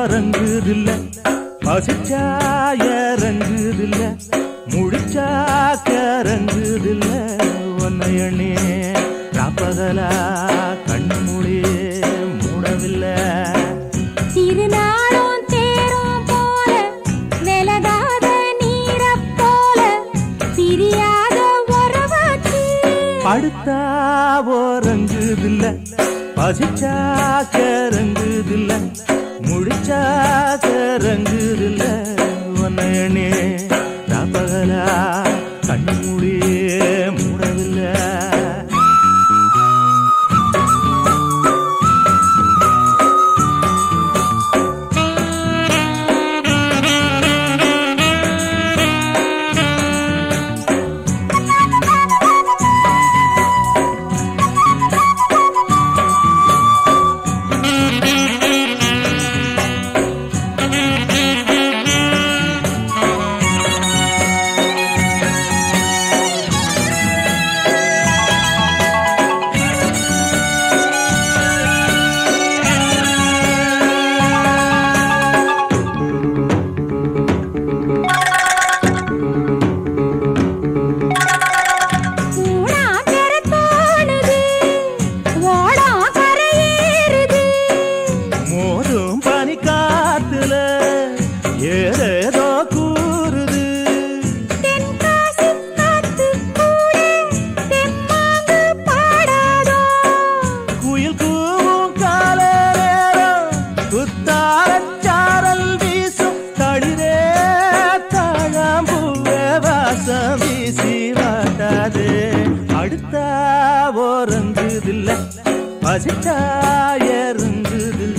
ஓரங்குதில்ல பசிச்சாய ரங்குதில்ல முடிச்சாக்கரங்குதில்ல உன்னை எண்ணே ராப்பகலா கண்ணு மூடி மூடவில்லை திருநாளும் தேரும் போல விலகாத நீர போல பிரியாத உறவாச்சு படுத்தா ஓரங்குதில்ல பசிச்சாக்கரங்குதில்ல முடிச்சாக்கரங்குதில்ல உன்னை எண்ணே ராப்பகலா கண்ணு மூடி மூடவில்லை ஏதேதோ கூறுது குயில் கூவும் கால நேரம் குத்தாரச்சாரல் வீசும் தளிரே தாழாம்பூவே வாசம் வீசி வாட்டாதே அடுத்தா ஓரங்குதில்ல பசிச்சாயருங்குதில்ல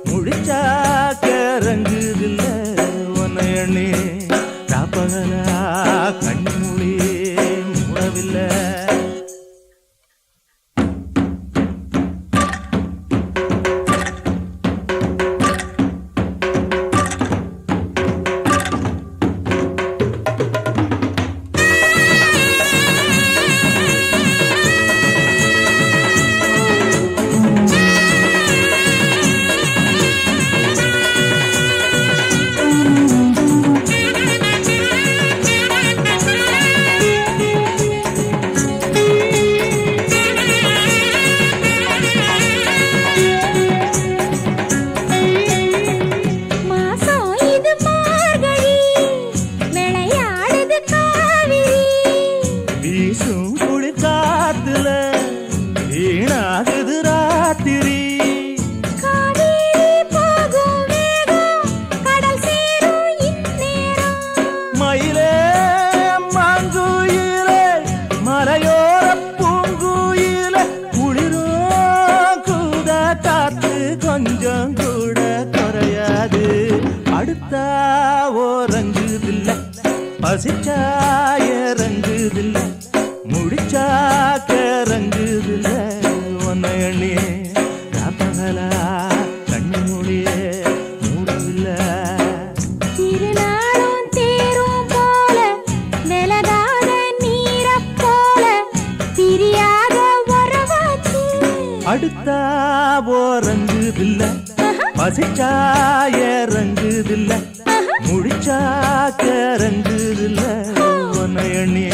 முடிச்சாக்கரங்குதில்ல உன்னை எண்ணி ராப்பகலா கண்ணு மூடி மூடவில்லை வீணாகுது ராத்திரி மயிலே மாங்குயிலே மலையோர பூங்குயிலே குளிரோ கூட காத்து கொஞ்சம் கூட குறையாது அடுத்தா ஓரங்குதில்ல பசிச்சாயரங்குதில்ல முடிச்சாக்கரங்குதில்ல உன்னை எண்ணி ராப்பகலா கண்ணு மூடியே மூடவில்லை திருநாளும் தேரும் போல விலகாத நீர போல பிரியாத உறவாச்சு அடுத்தா ஓரங்குதில்ல பசிச்சாயரங்குதில்ல முடிச்சாக்கரங்குதில்ல உன்னை எண்ணி